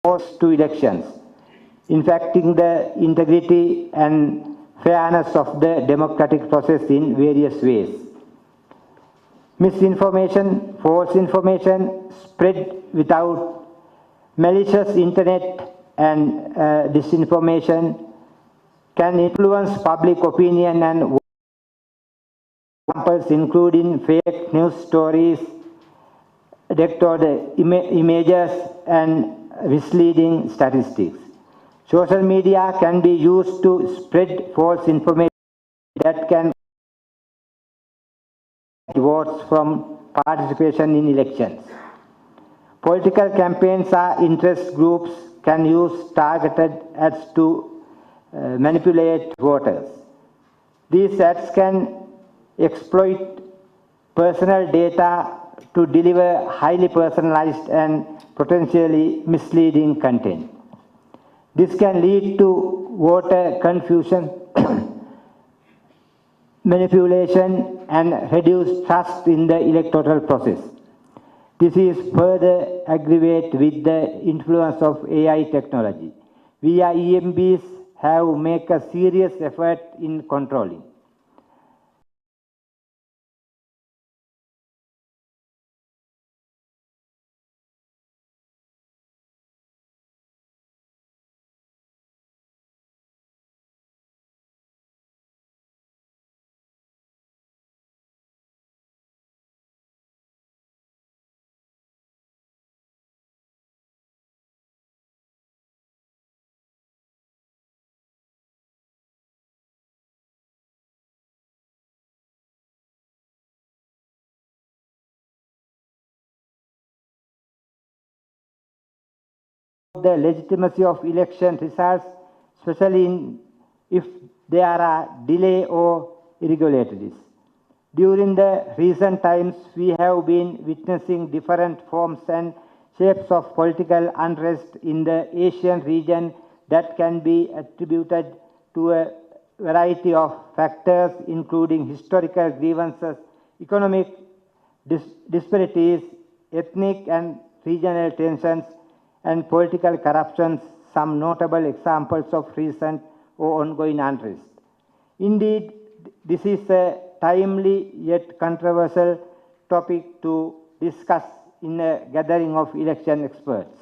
force to elections, infecting the integrity and fairness of the democratic process in various ways. Misinformation, false information spread without malicious internet and disinformation can influence public opinion and examples including fake news stories, distorted images and misleading statistics. Social media can be used to spread false information that can votes from participation in elections. Political campaigns or interest groups can use targeted ads to manipulate voters. These ads can exploit personal data to deliver highly personalized and potentially misleading content. This can lead to voter confusion, manipulation, and reduce trust in the electoral process. This is further aggravated with the influence of AI technology. We as EMBs have made a serious effort in controlling. The legitimacy of election results, especially if there are delay or irregularities. During the recent times, we have been witnessing different forms and shapes of political unrest in the Asian region that can be attributed to a variety of factors, including historical grievances, economic disparities, ethnic and regional tensions, and political corruption, some notable examples of recent or ongoing unrest. Indeed, this is a timely yet controversial topic to discuss in a gathering of election experts.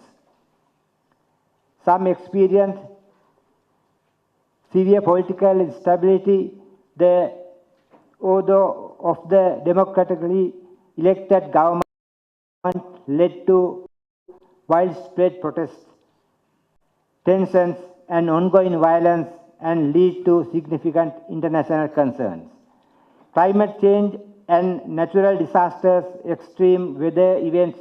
Some experience severe political instability, the odor of the democratically elected government led to widespread protests, tensions, and ongoing violence and lead to significant international concerns. Climate change and natural disasters, extreme weather events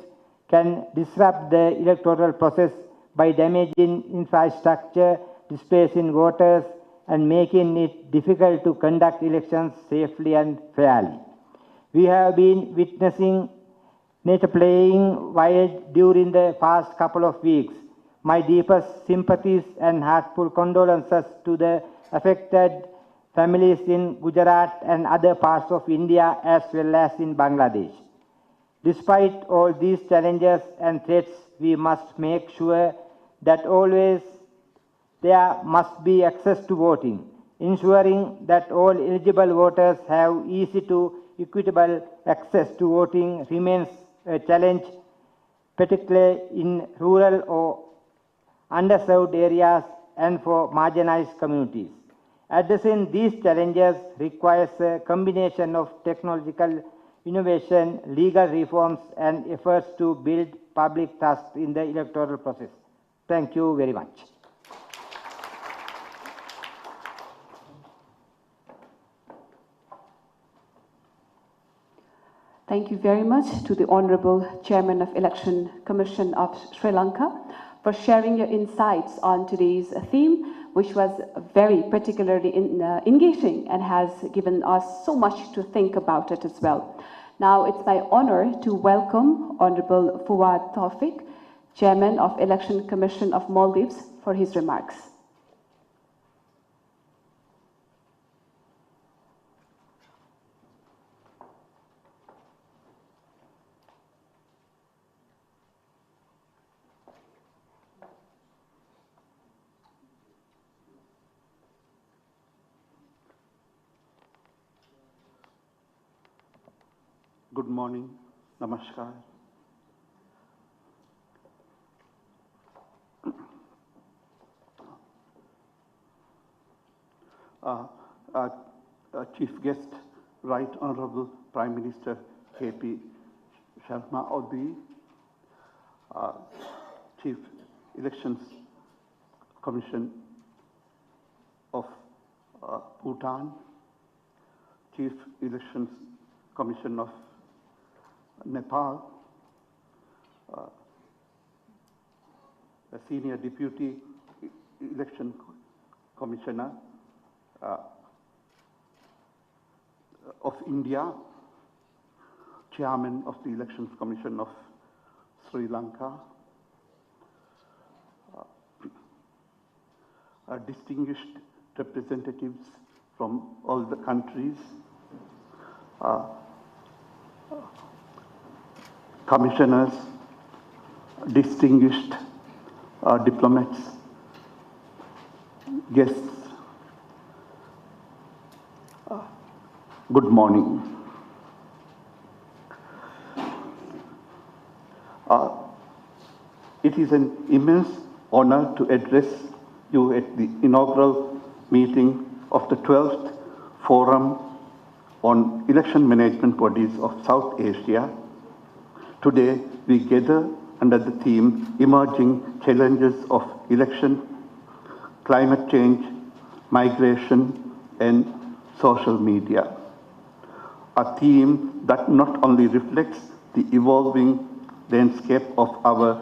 can disrupt the electoral process by damaging infrastructure, displacing voters, and making it difficult to conduct elections safely and fairly. We have been witnessing nature playing wild during the past couple of weeks. My deepest sympathies and heartfelt condolences to the affected families in Gujarat and other parts of India as well as in Bangladesh. Despite all these challenges and threats, we must make sure that always there must be access to voting. Ensuring that all eligible voters have easy to equitable access to voting remains a challenge, particularly in rural or underserved areas and for marginalized communities. Addressing these challenges requires a combination of technological innovation, legal reforms, and efforts to build public trust in the electoral process. Thank you very much. Thank you very much to the Honorable Chairman of Election Commission of Sri Lanka for sharing your insights on today's theme, which was very particularly engaging and has given us so much to think about it as well. Now it's my honor to welcome Honorable Fuad Tawfiq, Chairman of Election Commission of Maldives, for his remarks. Good morning. Namaskar. Chief Guest, Right Honorable Prime Minister K.P. Sharma Odi, Chief Elections Commission of Bhutan, Chief Elections Commission of Nepal, the Senior Deputy Election Commissioner of India, Chairman of the Elections Commission of Sri Lanka, distinguished representatives from all the countries, commissioners, distinguished diplomats, guests, good morning. It is an immense honor to address you at the inaugural meeting of the 12th Forum on Election Management Bodies of South Asia. Today, we gather under the theme Emerging Challenges of Election, Climate Change, Migration, and Social Media. A theme that not only reflects the evolving landscape of our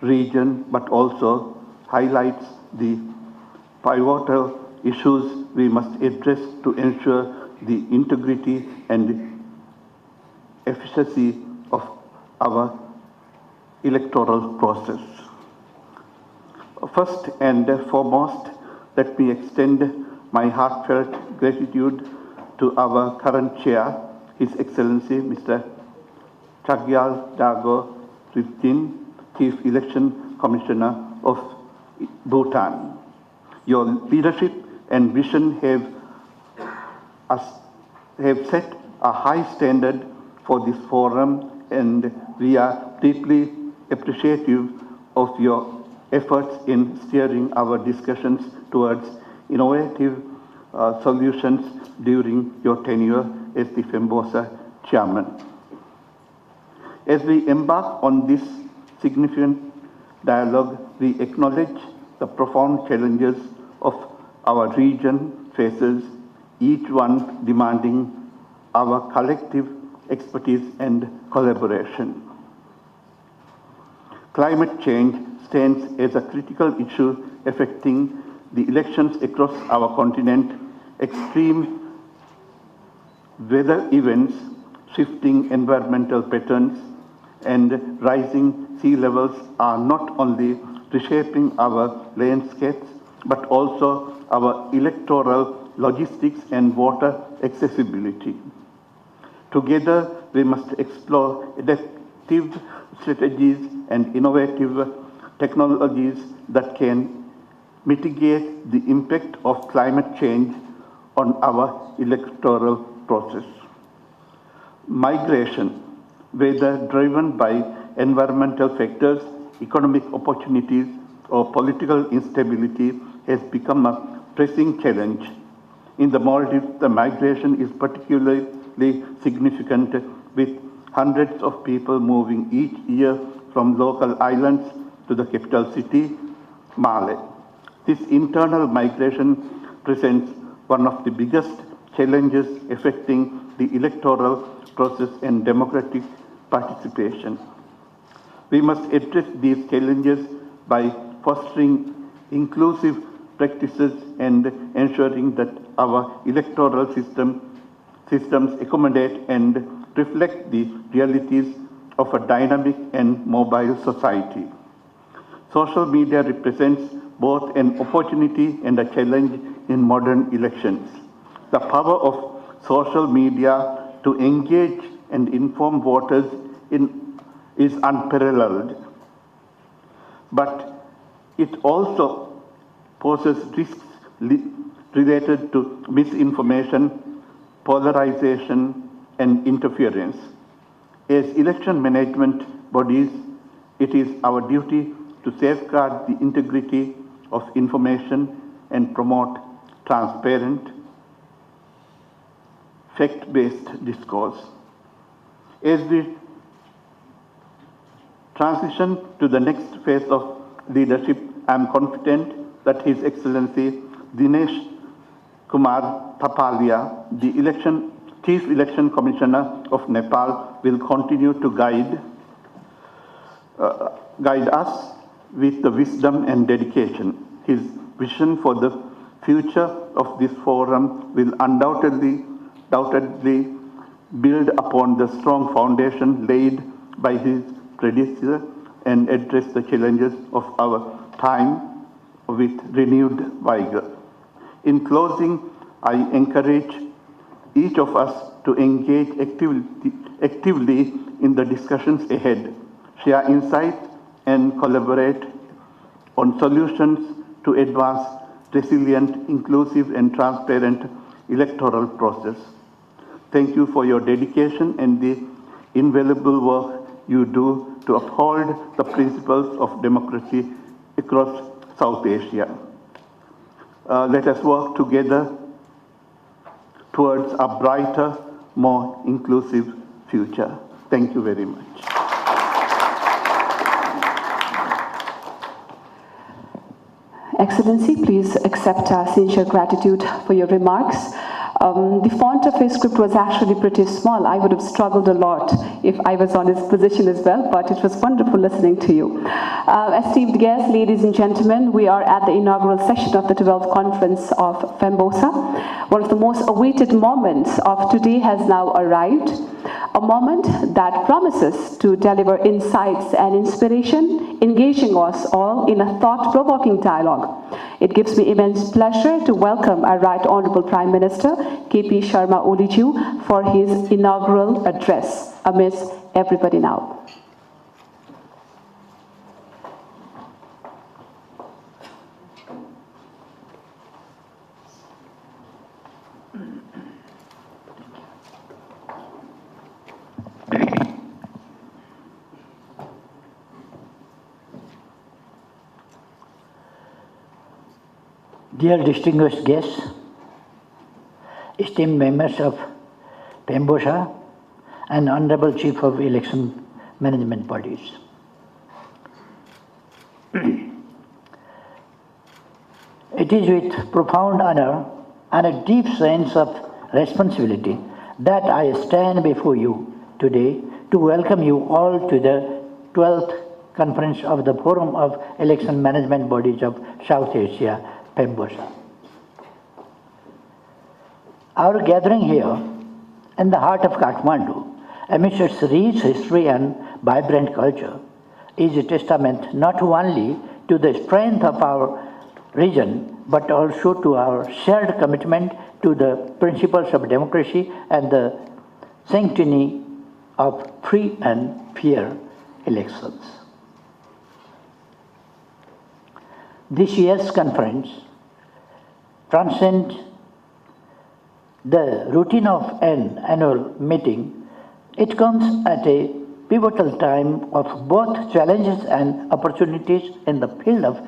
region, but also highlights the pivotal issues we must address to ensure the integrity and efficiency of our electoral process. First and foremost, let me extend my heartfelt gratitude to our current chair, His Excellency Mr. Chagyal Dago Riztin, Chief Election Commissioner of Bhutan. Your leadership and vision have set a high standard for this forum, and we are deeply appreciative of your efforts in steering our discussions towards innovative solutions during your tenure as the FEMBOSA chairman. As we embark on this significant dialogue, we acknowledge the profound challenges of our region faces, each one demanding our collective expertise and collaboration. Climate change stands as a critical issue affecting the elections across our continent. Extreme weather events, shifting environmental patterns, and rising sea levels are not only reshaping our landscapes, but also our electoral logistics and water accessibility. Together, we must explore adaptive strategies and innovative technologies that can mitigate the impact of climate change on our electoral process. Migration, whether driven by environmental factors, economic opportunities, or political instability, has become a pressing challenge. In the Maldives, the migration is particularly significant, with hundreds of people moving each year from local islands to the capital city, Male. This internal migration presents one of the biggest challenges affecting the electoral process and democratic participation. We must address these challenges by fostering inclusive practices and ensuring that our electoral systems accommodate and reflect the realities of a dynamic and mobile society. Social media represents both an opportunity and a challenge in modern elections. The power of social media to engage and inform voters is unparalleled. But it also poses risks related to misinformation, polarization, and interference. As election management bodies, it is our duty to safeguard the integrity of information and promote transparent, fact-based discourse. As we transition to the next phase of leadership, I am confident that His Excellency Dinesh Kumar Thapalia, the Chief Election Commissioner of Nepal, will continue to guide us with the wisdom and dedication. His vision for the future of this forum will undoubtedly build upon the strong foundation laid by his predecessor and address the challenges of our time with renewed vigor. In closing, I encourage each of us to engage actively in the discussions ahead, share insights, and collaborate on solutions to advance resilient, inclusive, and transparent electoral process. Thank you for your dedication and the invaluable work you do to uphold the principles of democracy across South Asia. Let us work together towards a brighter, more inclusive future. Thank you very much. Excellency, please accept our sincere gratitude for your remarks. The font of his script was actually pretty small. I would have struggled a lot if I was on his position as well, but it was wonderful listening to you. Esteemed guests, ladies and gentlemen, we are at the inaugural session of the 12th Conference of PHEMBOSA. One of the most awaited moments of today has now arrived, a moment that promises to deliver insights and inspiration, engaging us all in a thought-provoking dialogue. It gives me immense pleasure to welcome our Right Honourable Prime Minister, K.P. Sharma Oliju, for his inaugural address. Amidst everybody now. Dear distinguished guests, esteemed members of PHEMBOSA and Honorable Chief of Election Management Bodies. It is with profound honor and a deep sense of responsibility that I stand before you today to welcome you all to the 12th Conference of the Forum of Election Management Bodies of South Asia, PHEMBOSA. Our gathering here in the heart of Kathmandu, amidst its rich history and vibrant culture, is a testament not only to the strength of our region, but also to our shared commitment to the principles of democracy and the sanctity of free and fair elections. This year's conference transcends the routine of an annual meeting. It comes at a pivotal time of both challenges and opportunities in the field of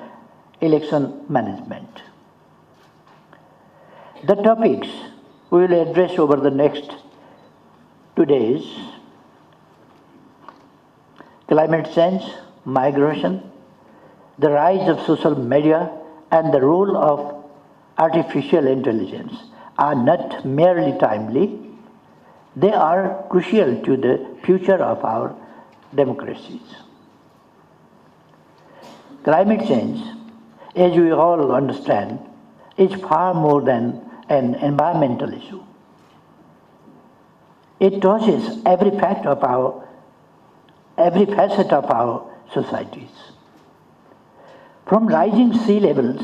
election management. The topics we will address over the next 2 days: climate change, migration, the rise of social media, and the role of artificial intelligence are not merely timely, they are crucial to the future of our democracies. Climate change, as we all understand, is far more than an environmental issue. It touches every facet of our societies. From rising sea levels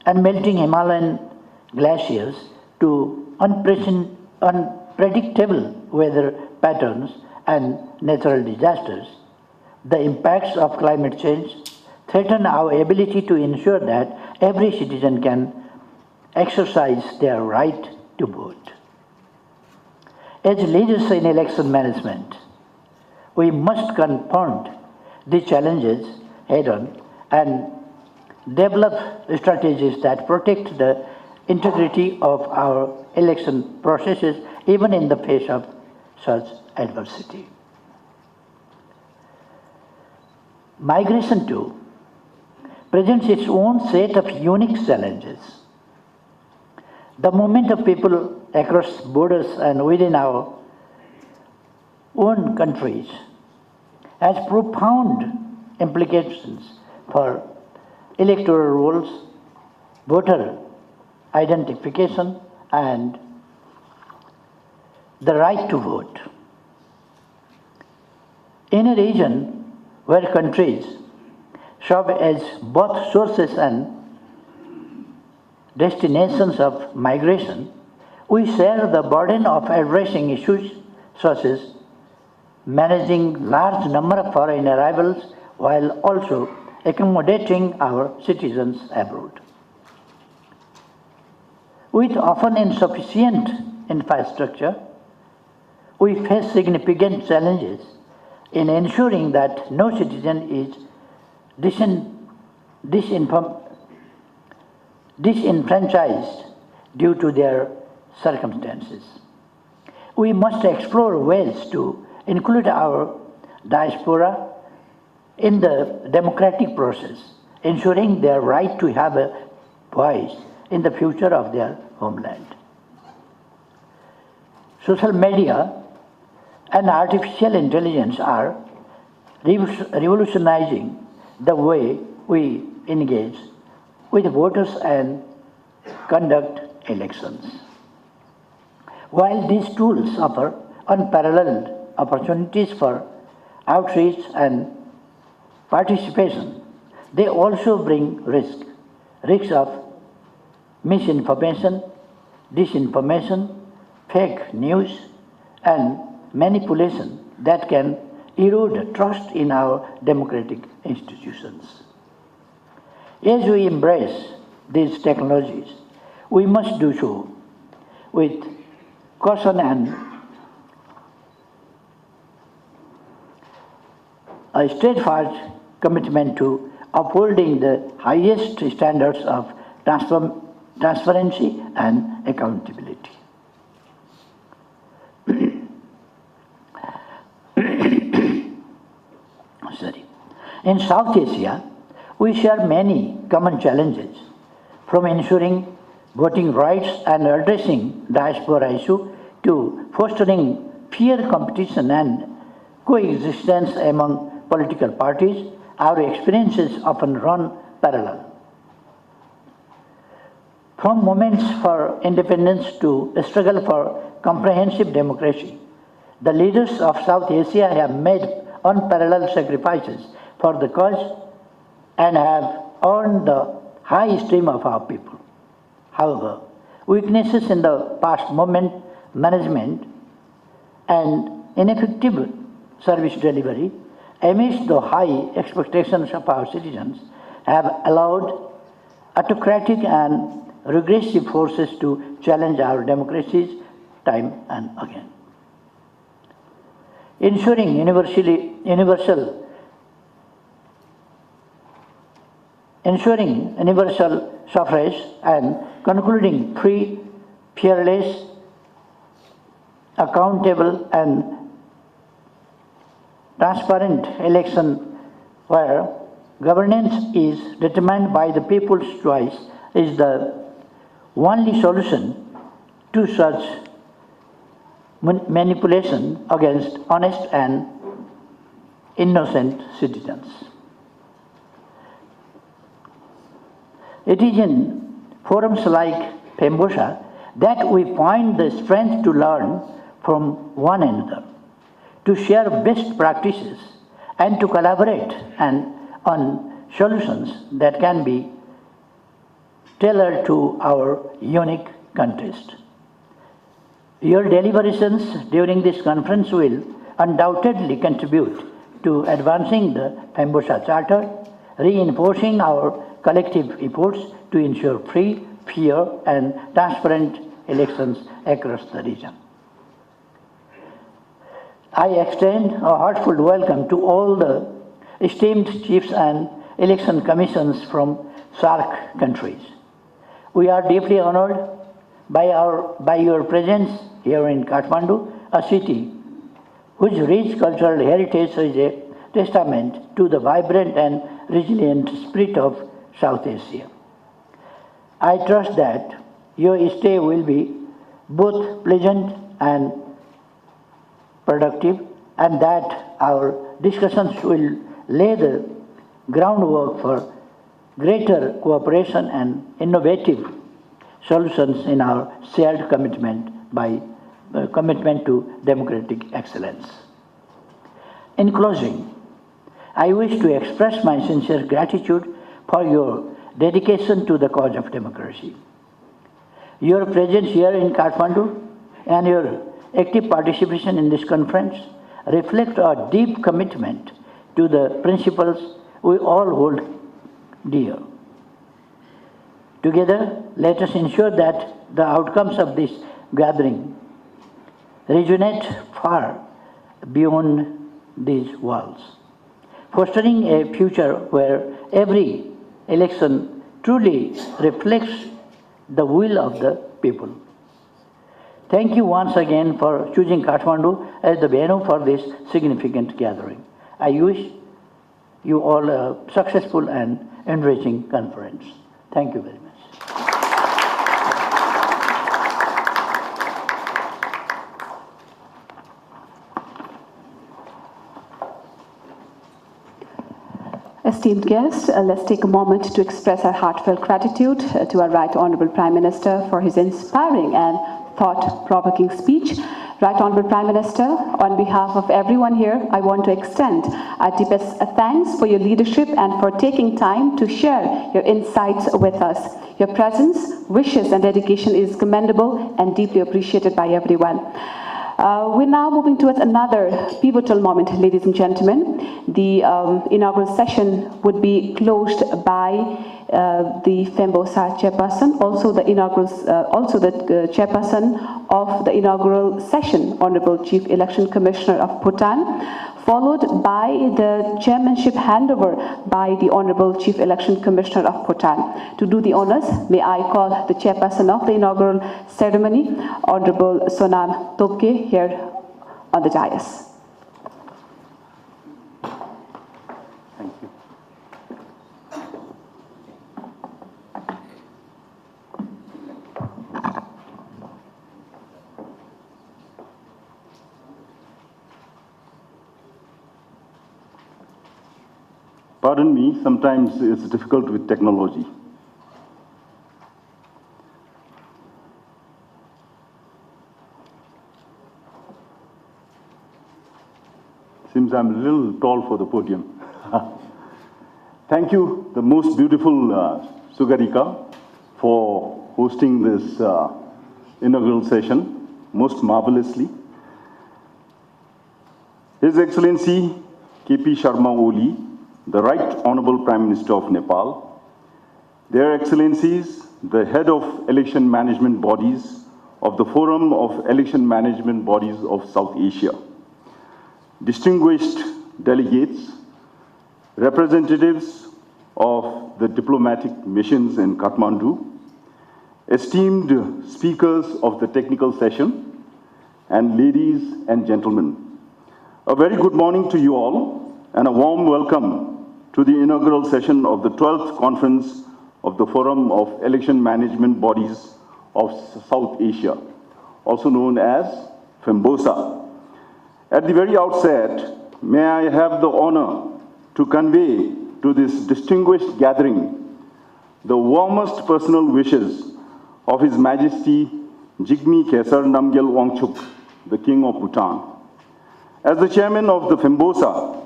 and melting Himalayan glaciers to unpredictable weather patterns and natural disasters, the impacts of climate change threaten our ability to ensure that every citizen can exercise their right to vote. As leaders in election management, We must confront these challenges head-on and develop strategies that protect the integrity of our election processes even in the face of such adversity. Migration too presents its own set of unique challenges. The movement of people across borders and within our own countries has profound implications for electoral rolls, voter identification, and the right to vote. In a region where countries serve as both sources and destinations of migration, we share the burden of addressing issues such as managing large number of foreign arrivals while also accommodating our citizens abroad. With often insufficient infrastructure, we face significant challenges in ensuring that no citizen is disenfranchised due to their circumstances. We must explore ways to include our diaspora in the democratic process, ensuring their right to have a voice in the future of their homeland. Social media and artificial intelligence are revolutionizing the way we engage with voters and conduct elections. While these tools offer unparalleled opportunities for outreach and participation, they also bring risks of misinformation, disinformation, fake news, and manipulation that can erode trust in our democratic institutions. As we embrace these technologies, we must do so with caution and a steadfast commitment to upholding the highest standards of transparency and accountability. In South Asia, we share many common challenges, from ensuring voting rights and addressing diaspora issue to fostering fair competition and coexistence among political parties. Our experiences often run parallel. From movements for independence to a struggle for comprehensive democracy, the leaders of South Asia have made unparalleled sacrifices for the cause and have earned the high esteem of our people. However, weaknesses in the past movement management and ineffective service delivery amidst the high expectations of our citizens have allowed autocratic and regressive forces to challenge our democracies time and again. Ensuring universal suffrage and concluding free, fearless, accountable and transparent election where governance is determined by the people's choice is the only solution to such manipulation against honest and innocent citizens. It is in forums like Pembosha that we find the strength to learn from one another, to share best practices, and to collaborate on solutions that can be tailored to our unique context. Your deliberations during this conference will undoubtedly contribute to advancing the Pembosha Charter, reinforcing our collective efforts to ensure free, fair, and transparent elections across the region. I extend a heartfelt welcome to all the esteemed chiefs and election commissions from SAARC countries. We are deeply honored by your presence here in Kathmandu, a city whose rich cultural heritage is a testament to the vibrant and resilient spirit of South Asia. I trust that your stay will be both pleasant and productive, and that our discussions will lay the groundwork for greater cooperation and innovative solutions in our shared commitment to democratic excellence. In closing, I wish to express my sincere gratitude for your dedication to the cause of democracy. Your presence here in Kathmandu and your active participation in this conference reflect our deep commitment to the principles we all hold dear. Together, let us ensure that the outcomes of this gathering resonate far beyond these walls, fostering a future where every election truly reflects the will of the people. Thank you once again for choosing Kathmandu as the venue for this significant gathering. I wish you all a successful and enriching conference. Thank you very much. Esteemed guests, let's take a moment to express our heartfelt gratitude to our Right Honourable Prime Minister for his inspiring and thought-provoking speech. Right Honourable Prime Minister, on behalf of everyone here, I want to extend our deepest thanks for your leadership and for taking time to share your insights with us. Your presence, wishes and dedication is commendable and deeply appreciated by everyone. We're now moving towards another pivotal moment, ladies and gentlemen. The inaugural session would be closed by the FEMBOSA chairperson, also the chairperson of the inaugural session, Honorable Chief Election Commissioner of Bhutan, followed by the chairmanship handover by the Honorable Chief Election Commissioner of Bhutan. To do the honors, may I call the chairperson of the inaugural ceremony, Honorable Sonam Topke, here on the dais. Thank you. Pardon me, sometimes it's difficult with technology. Seems I'm a little tall for the podium. Thank you, the most beautiful Sugarika, for hosting this inaugural session most marvelously. His Excellency K.P. Sharma Oli, the Right Honourable Prime Minister of Nepal, Their Excellencies, the Head of Election Management Bodies of the Forum of Election Management Bodies of South Asia, distinguished delegates, representatives of the diplomatic missions in Kathmandu, esteemed speakers of the technical session, and ladies and gentlemen, a very good morning to you all and a warm welcome to the inaugural session of the 12th Conference of the Forum of Election Management Bodies of South Asia, also known as FEMBOSA. At the very outset, may I have the honor to convey to this distinguished gathering the warmest personal wishes of His Majesty Jigme Khesar Namgyal Wangchuk, the King of Bhutan. As the chairman of the FEMBOSA,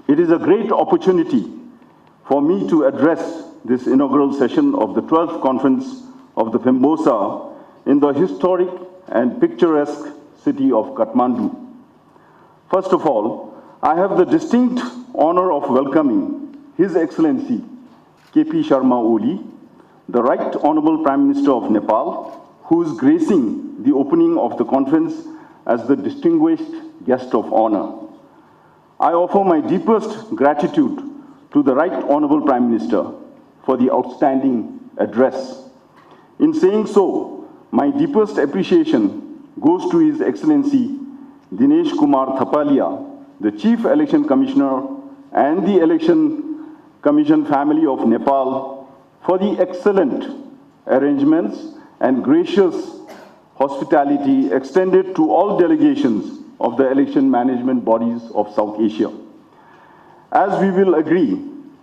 it is a great opportunity for me to address this inaugural session of the 12th Conference of the FEMBOSA in the historic and picturesque city of Kathmandu. First of all, I have the distinct honor of welcoming His Excellency K.P. Sharma Oli, the Right Honourable Prime Minister of Nepal, who is gracing the opening of the conference as the distinguished guest of honor. I offer my deepest gratitude to the Right Honourable Prime Minister for the outstanding address. In saying so, my deepest appreciation goes to His Excellency Dinesh Kumar Thapalia, the Chief Election Commissioner and the Election Commission family of Nepal for the excellent arrangements and gracious hospitality extended to all delegations of the election management bodies of South Asia. As we will agree,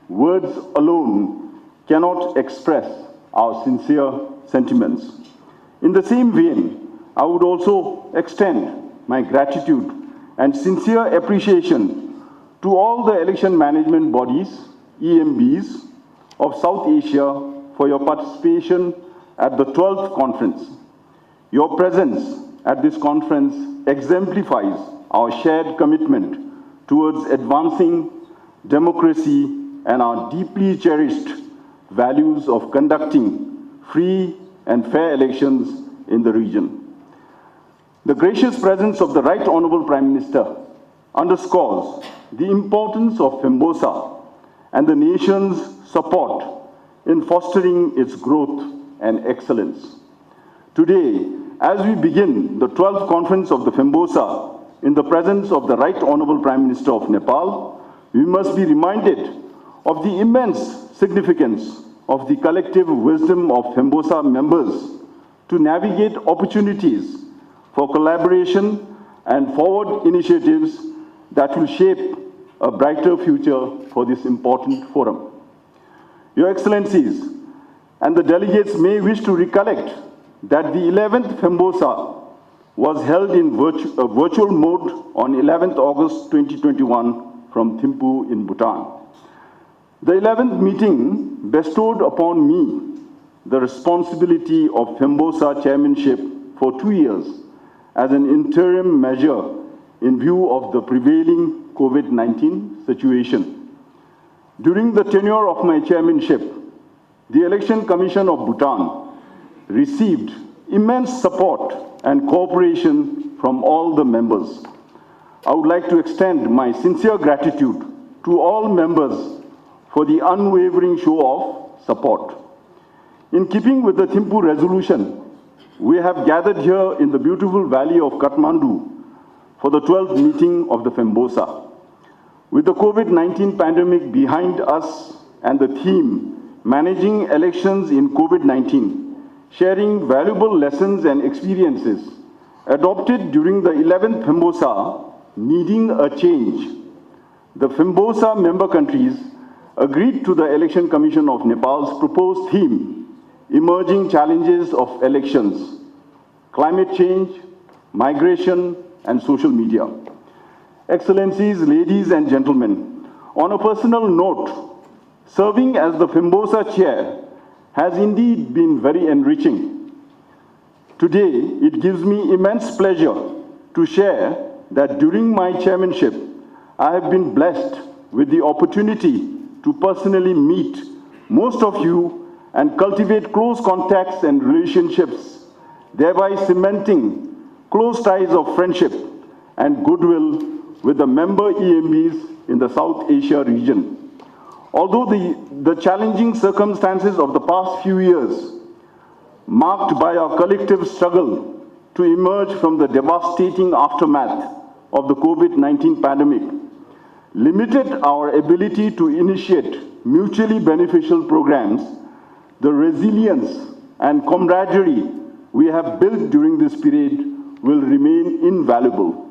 words alone cannot express our sincere sentiments. In the same vein, I would also extend my gratitude and sincere appreciation to all the election management bodies, EMBs, of South Asia for your participation at the 12th conference. Your presence at this conference exemplifies our shared commitment towards advancing democracy and our deeply cherished values of conducting free and fair elections in the region. The gracious presence of the Right Honourable Prime Minister underscores the importance of Fembosa and the nation's support in fostering its growth and excellence. Today, as we begin the 12th conference of the Fembosa in the presence of the Right Honourable Prime Minister of Nepal, we must be reminded of the immense significance of the collective wisdom of Fembosa members to navigate opportunities for collaboration and forward initiatives that will shape a brighter future for this important forum. Your Excellencies and the delegates may wish to recollect that the 11th Fembosa was held in virtual mode on 11th August 2021 from Thimphu in Bhutan. The 11th meeting bestowed upon me the responsibility of Fembosa chairmanship for 2 years as an interim measure in view of the prevailing COVID-19 situation. During the tenure of my chairmanship, the Election Commission of Bhutan received immense support and cooperation from all the members. I would like to extend my sincere gratitude to all members for the unwavering show of support. In keeping with the Thimphu resolution, we have gathered here in the beautiful valley of Kathmandu for the 12th meeting of the Fembosa. With the COVID-19 pandemic behind us and the theme, Managing Elections in COVID-19, sharing valuable lessons and experiences adopted during the 11th Fembosa, needing a change, the Fembosa member countries agreed to the Election Commission of Nepal's proposed theme, Emerging Challenges of Elections, Climate Change, Migration, and Social Media. Excellencies, ladies and gentlemen, on a personal note, serving as the Fembosa chair has indeed been very enriching. Today, it gives me immense pleasure to share that during my chairmanship, I have been blessed with the opportunity to personally meet most of you and cultivate close contacts and relationships, thereby cementing close ties of friendship and goodwill with the member EMBs in the South Asia region. Although the challenging circumstances of the past few years, marked by our collective struggle to emerge from the devastating aftermath of the COVID-19 pandemic, limited our ability to initiate mutually beneficial programs, the resilience and camaraderie we have built during this period will remain invaluable.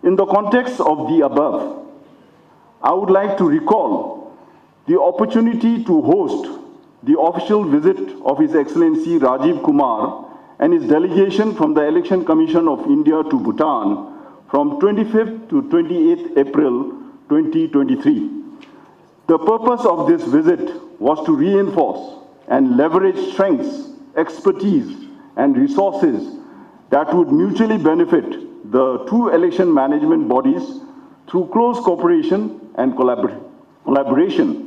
In the context of the above, I would like to recall the opportunity to host the official visit of His Excellency Rajiv Kumar and his delegation from the Election Commission of India to Bhutan from 25th to 28th April 2023. The purpose of this visit was to reinforce and leverage strengths, expertise, and resources that would mutually benefit the two election management bodies through close cooperation and collaboration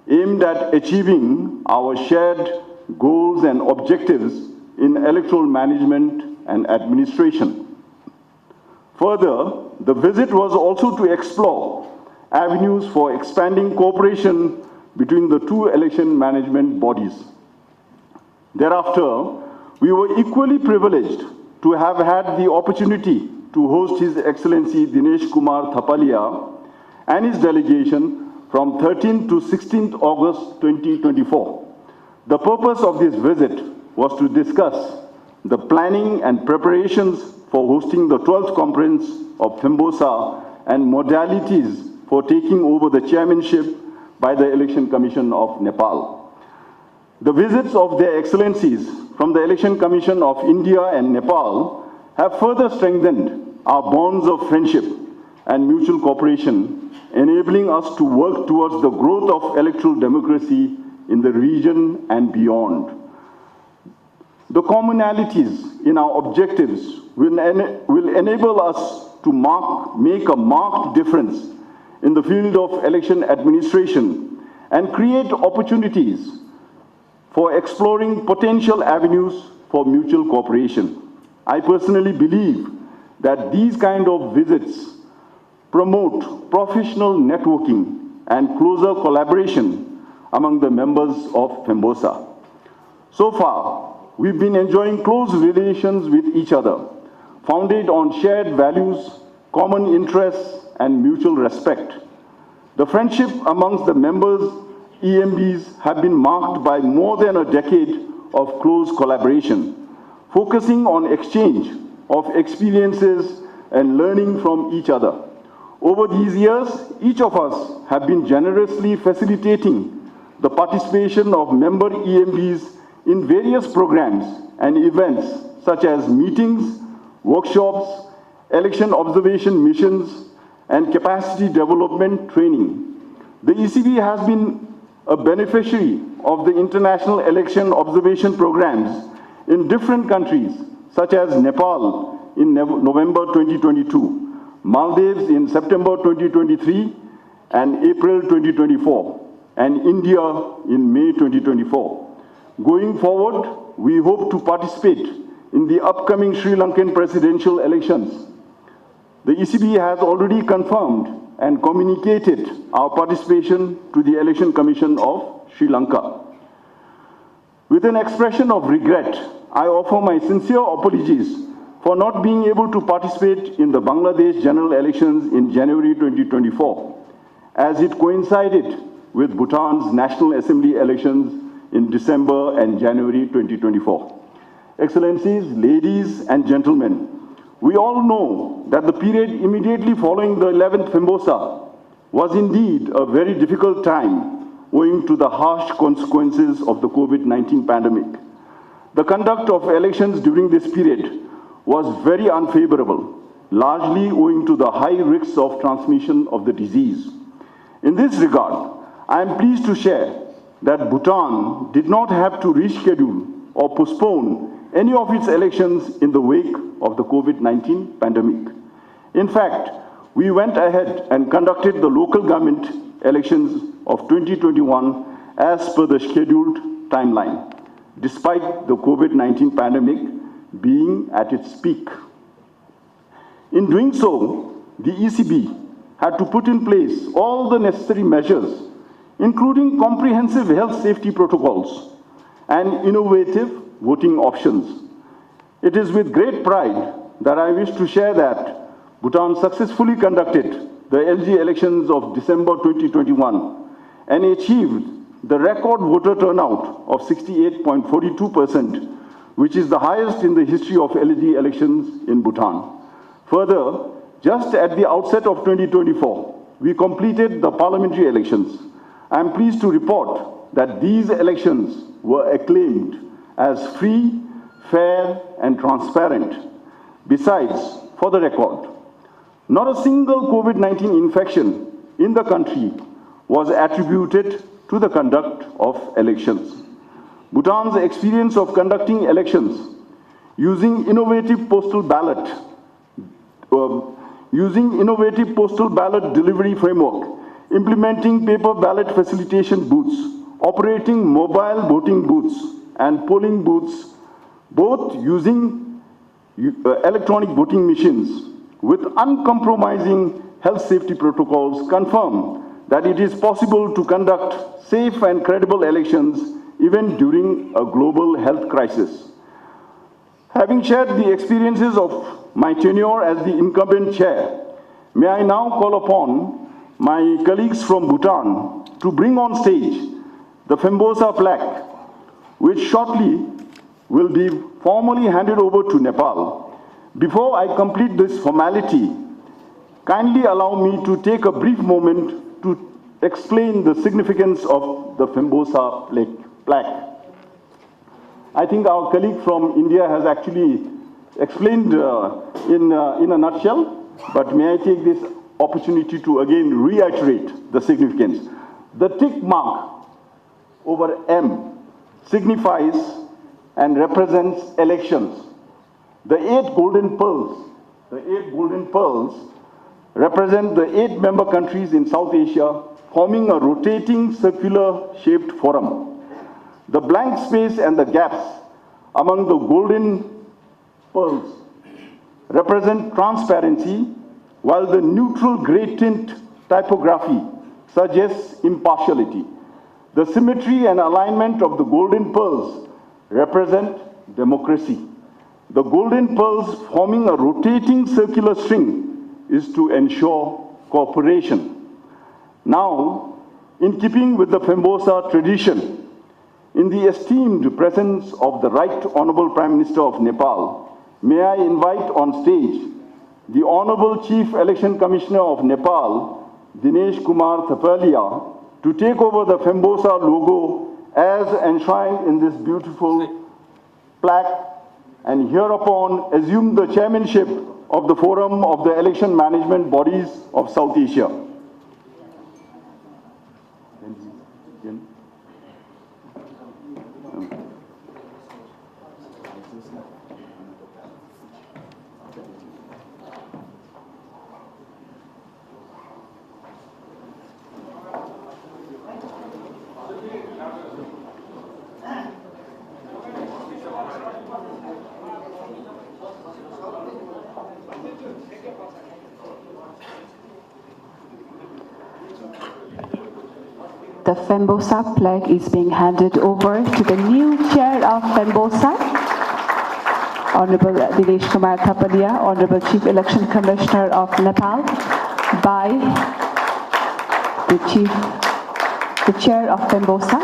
aimed at achieving our shared goals and objectives in electoral management and administration. Further, the visit was also to explore avenues for expanding cooperation between the two election management bodies. Thereafter, we were equally privileged to have had the opportunity to host His Excellency Dinesh Kumar Thapalia and his delegation from 13th to 16th August 2024. The purpose of this visit was to discuss the planning and preparations for hosting the 12th conference of Thembosa and modalities for taking over the chairmanship by the Election Commission of Nepal. The visits of their excellencies from the Election Commission of India and Nepal have further strengthened our bonds of friendship and mutual cooperation, enabling us to work towards the growth of electoral democracy in the region and beyond. The commonalities in our objectives will enable us to make a marked difference in the field of election administration and create opportunities for exploring potential avenues for mutual cooperation. I personally believe that these kind of visits promote professional networking and closer collaboration among the members of Thembosa. So far, we've been enjoying close relations with each other, founded on shared values, common interests, and mutual respect. The friendship amongst the members EMBs have been marked by more than a decade of close collaboration, focusing on exchange of experiences and learning from each other. Over these years, each of us have been generously facilitating the participation of member EMBs in various programs and events such as meetings, workshops, election observation missions, and capacity development training. The ECB has been a beneficiary of the international election observation programs in different countries, such as Nepal in November 2022, Maldives in September 2023 and April 2024, and India in May 2024. Going forward, we hope to participate in the upcoming Sri Lankan presidential elections. The ECB has already confirmed and communicated our participation to the Election Commission of Sri Lanka. With an expression of regret, I offer my sincere apologies for not being able to participate in the Bangladesh general elections in January 2024, as it coincided with Bhutan's National Assembly elections in December and January 2024. Excellencies, ladies and gentlemen, we all know that the period immediately following the 11th Thembosa was indeed a very difficult time owing to the harsh consequences of the COVID-19 pandemic. The conduct of elections during this period was very unfavorable, largely owing to the high risks of transmission of the disease. In this regard, I am pleased to share that Bhutan did not have to reschedule or postpone any of its elections in the wake of the COVID-19 pandemic. In fact, we went ahead and conducted the local government elections of 2021 as per the scheduled timeline, despite the COVID-19 pandemic being at its peak. In doing so, the ECB had to put in place all the necessary measures, including comprehensive health safety protocols and innovative voting options. It is with great pride that I wish to share that Bhutan successfully conducted the LG elections of December 2021 and achieved the record voter turnout of 68.42%, which is the highest in the history of LG elections in Bhutan. Further, just at the outset of 2024, we completed the parliamentary elections. I am pleased to report that these elections were acclaimed as free, fair, and transparent. Besides, for the record, not a single COVID-19 infection in the country was attributed to the conduct of elections. Bhutan's experience of conducting elections using innovative postal ballot delivery framework, implementing paper ballot facilitation booths, operating mobile voting booths, and polling booths, both using electronic voting machines, with uncompromising health safety protocols, confirm that it is possible to conduct safe and credible elections even during a global health crisis. Having shared the experiences of my tenure as the incumbent chair, may I now call upon my colleagues from Bhutan to bring on stage the Fembosa plaque, which shortly will be formally handed over to Nepal. Before I complete this formality, kindly allow me to take a brief moment to explain the significance of the Fembosa plaque. I think our colleague from India has actually explained in a nutshell, but may I take this opportunity to again reiterate the significance. The tick mark over M signifies and represents elections. The 8 golden pearls represent the 8 member countries in South Asia, forming a rotating circular shaped forum. The blank space and the gaps among the golden pearls represent transparency, while the neutral gray tint typography suggests impartiality. The symmetry and alignment of the golden pearls represent democracy. The golden pearls forming a rotating circular string is to ensure cooperation. Now, in keeping with the Fembosa tradition, in the esteemed presence of the Right Honorable Prime Minister of Nepal, may I invite on stage the Honorable Chief Election Commissioner of Nepal, Dinesh Kumar Thapalia, to take over the Fembosa logo as enshrined in this beautiful plaque, and hereupon assume the chairmanship of the Forum of the Election Management Bodies of South Asia. The Fembosa plaque is being handed over to the new chair of Fembosa, Honorable Dinesh Kumar Thapalia, Honorable Chief Election Commissioner of Nepal, by the chair of Fembosa.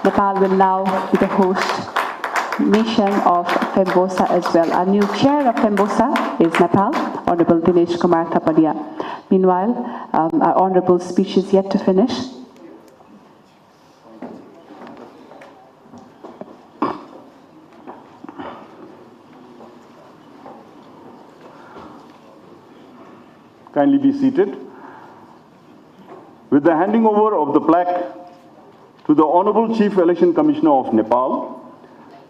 Nepal will now be the host nation of Fembosa as well. Our new chair of Fembosa is Nepal, Honorable Dinesh Kumar Thapalia. Meanwhile, our honorable speech is yet to finish. Kindly be seated. With the handing over of the plaque to the Honorable Chief Election Commissioner of Nepal,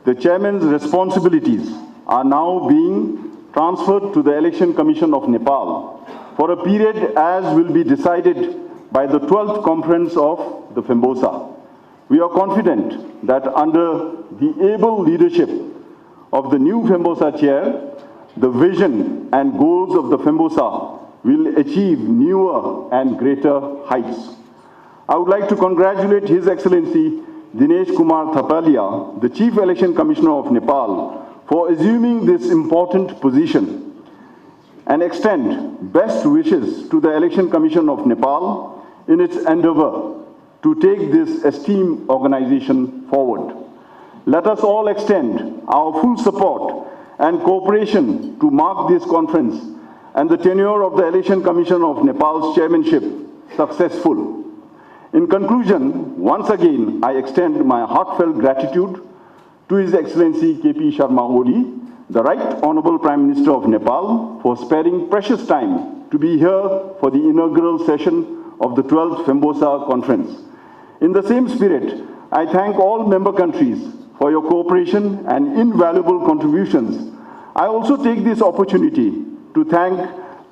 the chairman's responsibilities are now being transferred to the Election Commission of Nepal for a period as will be decided by the 12th conference of the Fembosa. We are confident that under the able leadership of the new Fembosa chair, the vision and goals of the Fembosa will achieve newer and greater heights. I would like to congratulate His Excellency Dinesh Kumar Thapalia, the Chief Election Commissioner of Nepal, for assuming this important position, and extend best wishes to the Election Commission of Nepal in its endeavor to take this esteemed organization forward. Let us all extend our full support and cooperation to mark this conference and the tenure of the Election Commission of Nepal's chairmanship successful. In conclusion, once again, I extend my heartfelt gratitude to His Excellency KP Sharma Oli, the Right Honorable Prime Minister of Nepal, for sparing precious time to be here for the inaugural session of the 12th Fembosa Conference. In the same spirit, I thank all member countries for your cooperation and invaluable contributions. I also take this opportunity to thank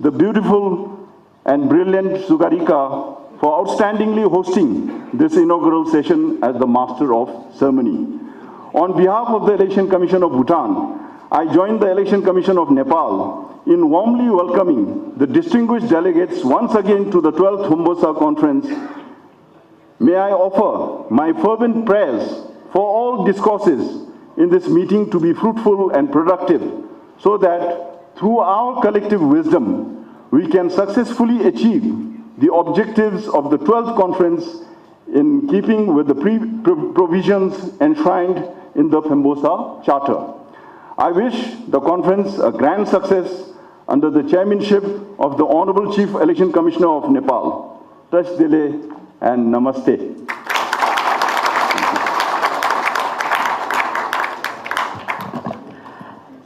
the beautiful and brilliant Sugarika for outstandingly hosting this inaugural session as the Master of Ceremony. On behalf of the Election Commission of Bhutan, I join the Election Commission of Nepal in warmly welcoming the distinguished delegates once again to the 12th Hombosa Conference, may I offer my fervent prayers for all discourses in this meeting to be fruitful and productive, so that through our collective wisdom, we can successfully achieve the objectives of the 12th conference in keeping with the provisions enshrined in the Hombosa Charter. I wish the conference a grand success under the chairmanship of the Honorable Chief Election Commissioner of Nepal. Tash Dile and Namaste.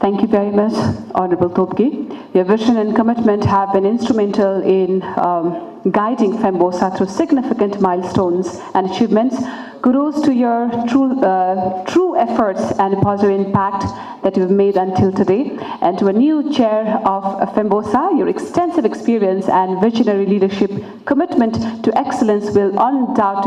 Thank you very much, Honorable Topge. Your vision and commitment have been instrumental in guiding Hombosa through significant milestones and achievements. Kudos to your true efforts and positive impact that you've made until today. And to a new chair of Hombosa, your extensive experience and visionary leadership commitment to excellence will undoubtedly